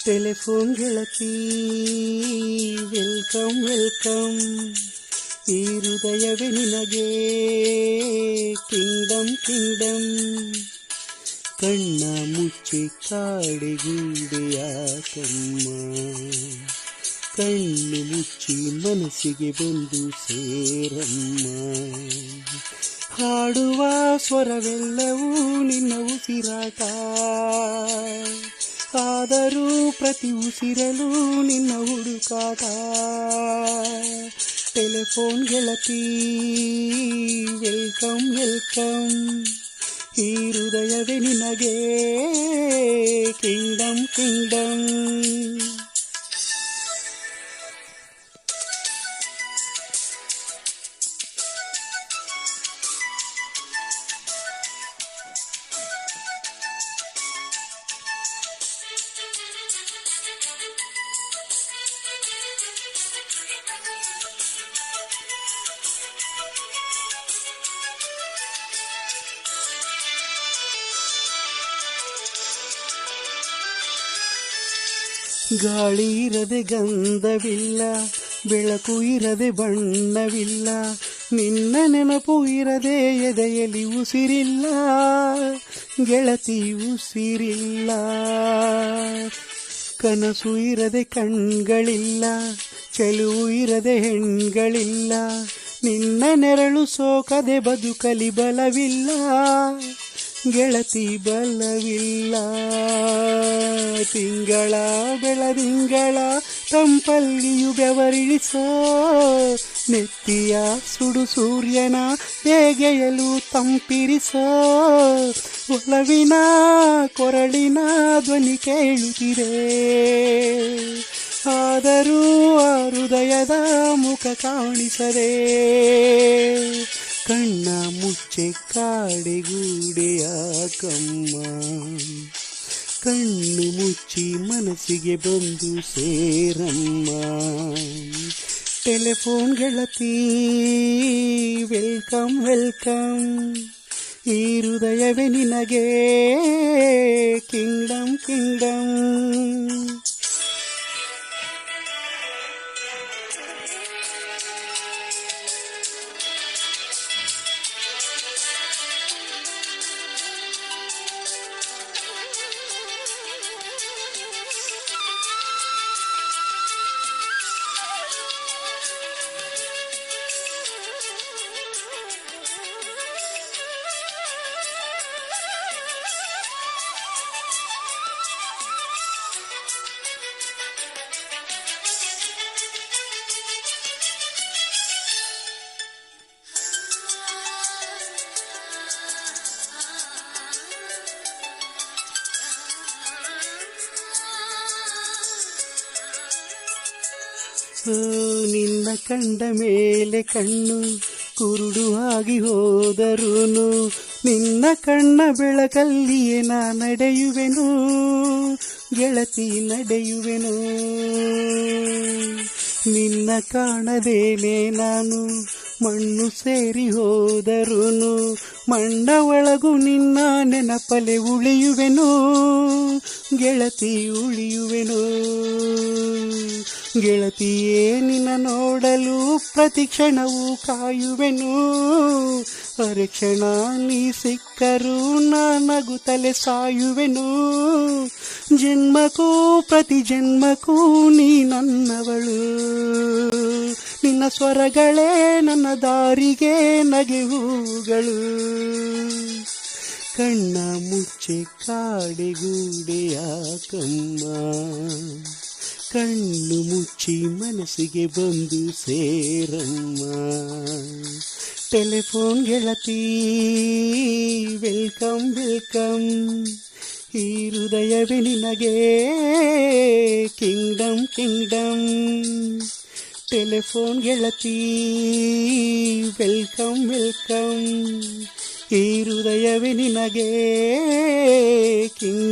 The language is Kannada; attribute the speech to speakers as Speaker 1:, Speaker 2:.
Speaker 1: ಟೆಲಿಫೋನ್ ಗೆಳತಿ ವೆಲ್ಕಮ್ ವೆಲ್ಕಮ್, ಈ ಹೃದಯವೇ ನಿನಗೆ ಕಿಂಗ್ಡಮ್ ಕಿಂಗ್ಡಮ್. ಕಣ್ಣ ಮುಚ್ಚಿ ಕಾಡಿಗೂಡೆಯಾಕಮ್ಮ, ಕಣ್ಣು ಮುಚ್ಚಿ ಮನಸ್ಸಿಗೆ ಬಂದು ಸೇರಮ್ಮ. ಹಾಡುವ ಸ್ವರವೆಲ್ಲವೂ ನಿನ್ನ ಉಸಿರಾಟ, ಆದರೂ ಪ್ರತಿ ಉಸಿರಲು ನಿನ್ನ ಹುಡುಕಾಟ. ಟೆಲಿಫೋನ್ ಗೆಳತಿ ವೆಲ್ಕಮ್ ವೆಲ್ಕಮ್, ಈ ಹೃದಯವೇ ನಿನಗೆ ಕಿಂಗ್ಡಮ್ ಕಿಂಗ್ಡಮ್. ಗಾಳಿ ಇರದೆ ಗಂಧವಿಲ್ಲ, ಬೆಳಕು ಇರದೆ ಬಣ್ಣವಿಲ್ಲ, ನಿನ್ನ ನೆನಪು ಇರದೆ ಎದೆಯಲ್ಲಿ ಉಸಿರಿಲ್ಲ ಗೆಳತಿ ಉಸಿರಿಲ್ಲ. ಕನಸು ಇರದೆ ಕಣ್ಗಳಿಲ್ಲ, ಚೆಲುವು ಇರದೆ ಹೆಣ್ಗಳಿಲ್ಲ, ನಿನ್ನ ನೆರಳು ಸೋಕದೆ ಬದುಕಲಿ ಬಲವಿಲ್ಲ ಗೆಳತಿ ಬಲವಿಲ್ಲ. ತಿಂಗಳ ಬೆಳದಿಂಗಳ ತಂಪಲ್ಲಿಯು ಬೆವರಿಳಿಸೋ, ನೆತ್ತಿಯ ಸುಡು ಸೂರ್ಯನ ಬೇಗೆಯಲು ತಂಪಿರಿಸೋ, ಒಲವಿನ ಕೊರಳಿನ ಧ್ವನಿ ಕೇಳುತ್ತಿದೆ, ಆದರೂ ಆ ಹೃದಯದ ಮುಖ ಕಾಣಿಸದೆ. ಕಣ್ಣ ಮುಚ್ಚೆ ಕಾಡೆಗೂಡೆಯಾಕಮ್ಮ, ಕಣ್ಣು ಮುಚ್ಚಿ ಮನಸ್ಸಿಗೆ ಬಂದು ಸೇರಮ್ಮ. ಟೆಲಿಫೋನ್ ಗೆಳತಿ ವೆಲ್ಕಮ್ ವೆಲ್ಕಮ್, ಈ ಹೃದಯವೇ ನಿನಗೆ ಕಿಂಗ್ಡಮ್ ಕಿಂಗ್ಡಮ್. ನಿನ್ನ ಕಂಡ ಮೇಲೆ ಕಣ್ಣು ಕುರುಡು ಆಗಿ ಹೋದರೂನು, ನಿನ್ನ ಕಣ್ಣ ಬೆಳಕಲ್ಲಿಯೇ ನಾ ನಡೆಯುವೆನು ಗೆಳತಿ ನಡೆಯುವೆನು. ನಿನ್ನ ಕಾಣದೇನೆ ನಾನು ಮಣ್ಣು ಸೇರಿ ಹೋದರೂನು, ಮಣ್ಣ ಒಳಗು ನಿನ್ನ ನೆನಪಲೆ ಉಳಿಯುವೆನು ಗೆಳತಿ ಉಳಿಯುವೆನು. ಗೆಳತಿಯೇ ನಿನ್ನ ನೋಡಲು ಪ್ರತಿ ಕ್ಷಣವೂ ಕಾಯುವೆನು, ಅರೆಕ್ಷಣ ನೀ ಸಿಕ್ಕರೂ ನಗುತ್ತಲೆ ಸಾಯುವೆನು. ಜನ್ಮಕ್ಕೂ ಪ್ರತಿ ಜನ್ಮಕ್ಕೂ ನೀ ನನ್ನವಳು, ನಿನ್ನ ಸ್ವರಗಳೇ ನನ್ನ ದಾರಿಗೆ ನಗೆ ಹೂಗಳು. ಕಣ್ಣ ಮುಚ್ಚೆ ಕಾಡೆಗೂಡೆಯಾಕಮ್ಮ, ಕಣ್ಣು ಮುಚ್ಚಿ ಮನಸ್ಸಿಗೆ ಬಂದು ಸೇರಮ್ಮ. ಟೆಲಿಫೋನ್ ಗೆಳತಿ ವೆಲ್ಕಮ್ ವೆಲ್ಕಮ್, ಈ ಹೃದಯವೇ ನಿನಗೆ ಕಿಂಗ್ಡಮ್ ಕಿಂಗ್ಡಮ್. ಟೆಲಿಫೋನ್ ಗೆಳತಿ ವೆಲ್ಕಮ್ ವೆಲ್ಕಮ್, ಈ ಹೃದಯವೇ ನಿನಗೆ ಕಿಂಗ್ಡಮ್